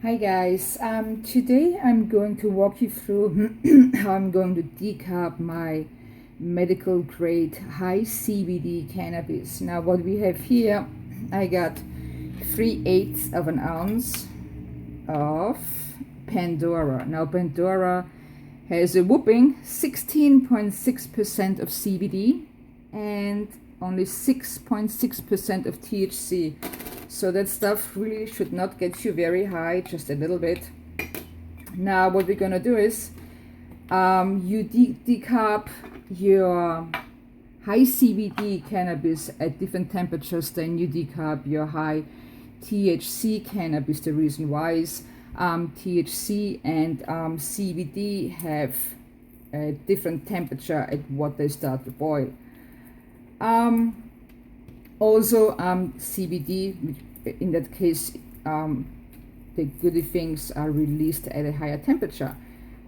Hi guys, today I'm going to walk you through how I'm going to decarb my medical grade high CBD cannabis. Now what we have here, I got 3/8 of an ounce of Pandora. Now Pandora has a whopping 16.6% of CBD and only 6.6% of THC. So that stuff really should not get you very high, just a little bit. Now what we're gonna do is you decarb your high CBD cannabis at different temperatures than you decarb your high THC cannabis. The reason why is THC and CBD have a different temperature at what they start to boil. Also, CBD, in that case, the goody things are released at a higher temperature.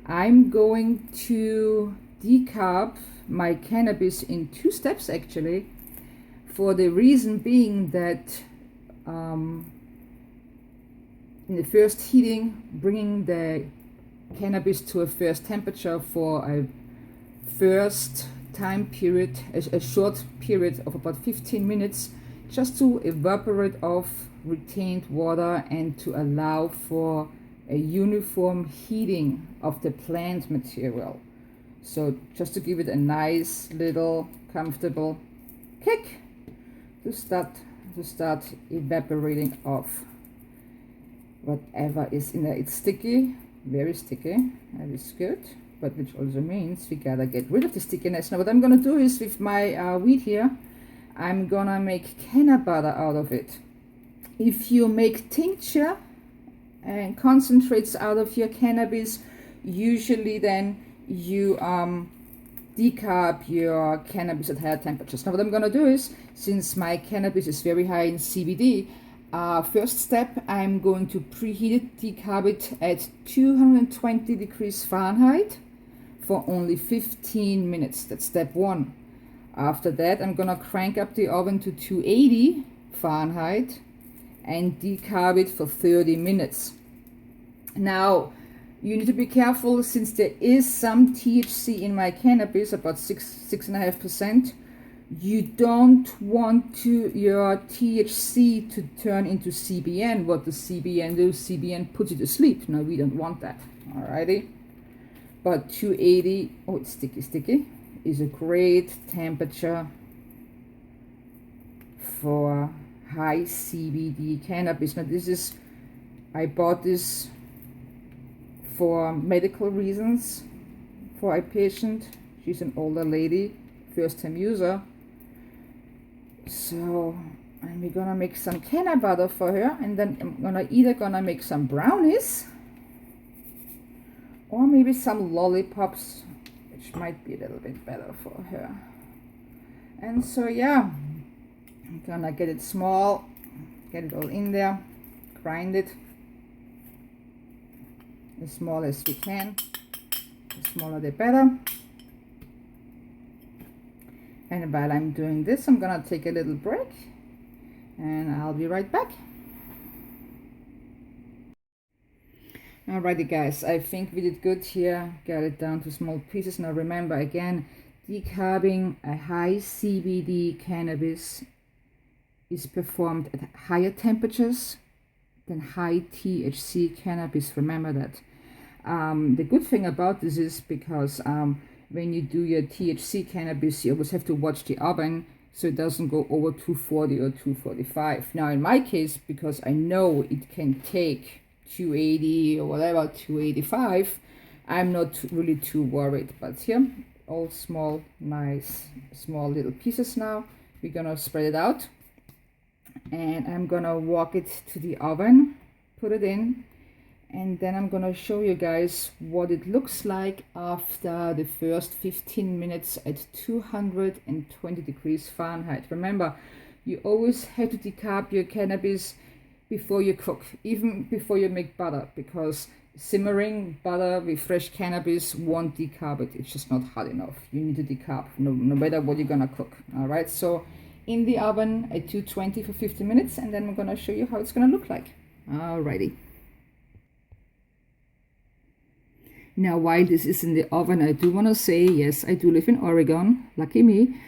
I'm going to decarb my cannabis in 2 steps actually, for the reason being that in the first heating, bringing the cannabis to a first temperature for a first time period, a short period of about 15 minutes, just to evaporate off retained water and to allow for a uniform heating of the plant material. So just to give it a nice little comfortable kick to start evaporating off whatever is in there. It's sticky, very sticky, that is good, but which also means we gotta get rid of the stickiness. Now what I'm gonna do is, with my weed here, I'm gonna make cannabutter out of it. If you make tincture and concentrates out of your cannabis, usually then you decarb your cannabis at higher temperatures. Now what I'm gonna do is, since my cannabis is very high in CBD, first step, I'm going to preheat it, decarb it at 220 degrees Fahrenheit for only 15 minutes. That's step 1. After that, I'm gonna crank up the oven to 280 Fahrenheit and decarb it for 30 minutes. Now, you need to be careful, since there is some THC in my cannabis, about 6.5%. You don't want your THC to turn into CBN. What does CBN do? CBN puts you to sleep. No, we don't want that. Alrighty. But 280, oh, it's sticky, is a great temperature for high CBD cannabis. Now I bought this for medical reasons for a patient. She's an older lady, first time user. So I'm gonna make some cannabutter for her, and then I'm either gonna make some brownies or maybe some lollipops, which might be a little bit better for her. And so yeah, I'm gonna get it small, get it all in there, grind it as small as we can. The smaller the better. And while I'm doing this, I'm gonna take a little break and I'll be right back. Alrighty guys, I think we did good here. Got it down to small pieces. Now remember, again, decarbing a high CBD cannabis is performed at higher temperatures than high THC cannabis. Remember that. The good thing about this is, because when you do your THC cannabis, you always have to watch the oven so it doesn't go over 240 or 245. Now in my case, because I know it can take 280 or whatever, 285, I'm not really too worried. But here, all small, nice, small little pieces now. We're gonna spread it out, and I'm gonna walk it to the oven, put it in, and then I'm gonna show you guys what it looks like after the first 15 minutes at 220 degrees Fahrenheit. Remember, you always have to decarb your cannabis before you cook, even before you make butter, because simmering butter with fresh cannabis won't decarb it. It's just not hot enough. You need to decarb no matter what you're gonna cook. All right, so in the oven at 220 for 15 minutes, and then I'm gonna show you how it's gonna look like. Alrighty. Now, while this is in the oven, I do want to say, yes, I do live in Oregon, lucky me.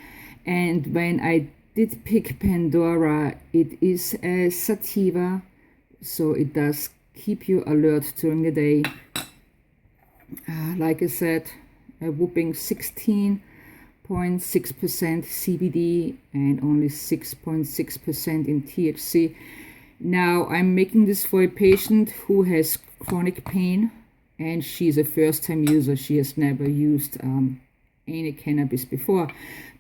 And when I did pick Pandora, it is a sativa, so it does keep you alert during the day. Like I said, a whooping 16.6% CBD and only 6.6% in THC. Now, I'm making this for a patient who has chronic pain, and she's a first-time user. She has never used any cannabis before,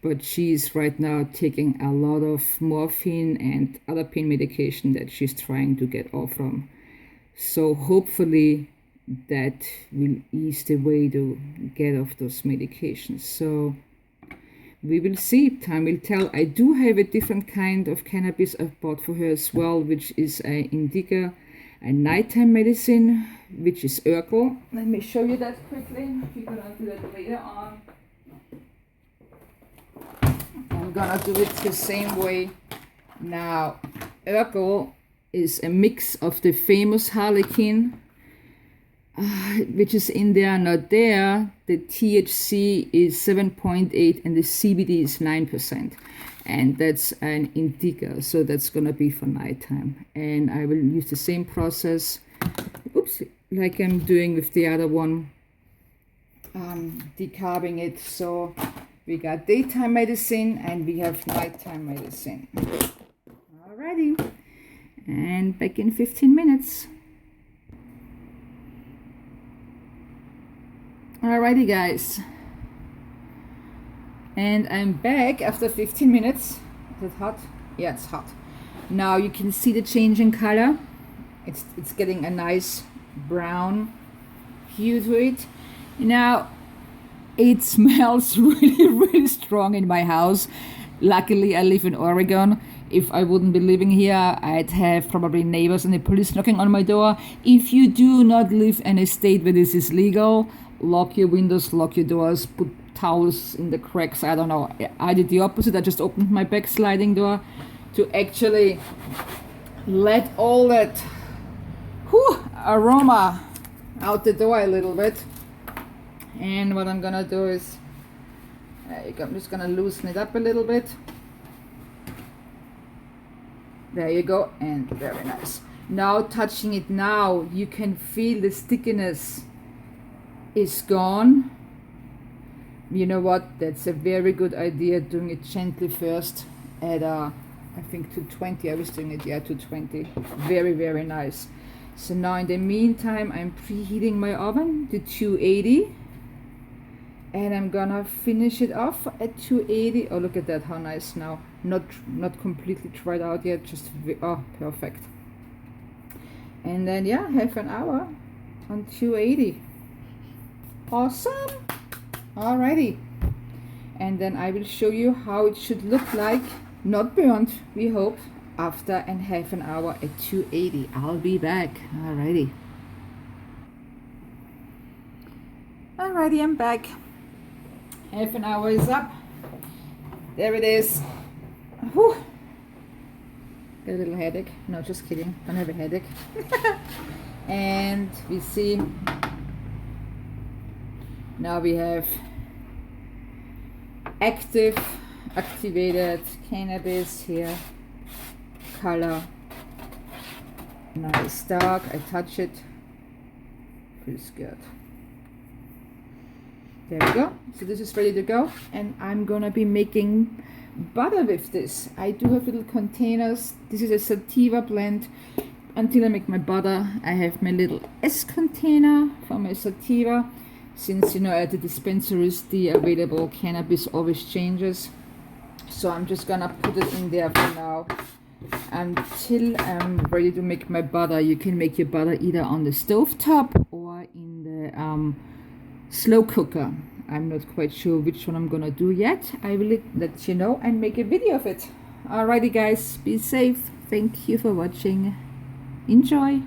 but she's right now taking a lot of morphine and other pain medication that she's trying to get off from. So hopefully that will ease the way to get off those medications. So we will see, time will tell. I do have a different kind of cannabis I've bought for her as well, which is a indica, a nighttime medicine, which is Urkel. Let me show you that quickly. We're gonna do that later on. I'm gonna do it the same way. Now, Urkel is a mix of the famous Harlequin, which is in there, not there. The THC is 7.8 and the CBD is 9%. And that's an indica, so that's gonna be for nighttime. And I will use the same process, like I'm doing with the other one, decarbing it. So we got daytime medicine and we have nighttime medicine. Alrighty, and back in 15 minutes. Alrighty guys, and I'm back after 15 minutes. Is it hot? Yeah, it's hot. Now you can see the change in color. It's getting a nice brown hue to it. Now it smells really strong in my house. Luckily I live in Oregon. If I wouldn't be living here, I'd have probably neighbors and the police knocking on my door. If you do not live in a state where this is legal, lock your windows, lock your doors, put towels in the cracks. I don't know. I did the opposite. I just opened my back sliding door to actually let all that aroma out the door a little bit. And what I'm gonna do is, I'm just gonna loosen it up a little bit. There you go, and very nice. Now touching it now, you can feel the stickiness is gone. You know what, that's a very good idea, doing it gently first at I think 220. I was doing it, yeah, 220. Very nice. So now in the meantime, I'm preheating my oven to 280, and I'm gonna finish it off at 280. Oh, look at that, how nice now. Not completely dried out yet, just perfect. And then yeah, half an hour on 280. Awesome. Alrighty, and then I will show you how it should look like, not burnt, we hope, after and half an hour at 280. I'll be back. Alrighty, I'm back. Half an hour is up. There it is. Whew. Got a little headache. No, just kidding. Don't have a headache. And we see now we have activated cannabis here. Color nice dark. I touch it, feels good. There we go. So this is ready to go, and I'm gonna be making butter with this. I do have little containers. This is a sativa blend. Until I make my butter, I have my little S container for my sativa. Since, you know, at the dispensaries, the available cannabis always changes. So I'm just gonna put it in there for now until I'm ready to make my butter. You can make your butter either on the stove top or in the slow cooker. I'm not quite sure which one I'm gonna do yet. I will let you know and make a video of it. Alrighty guys, be safe. Thank you for watching. Enjoy.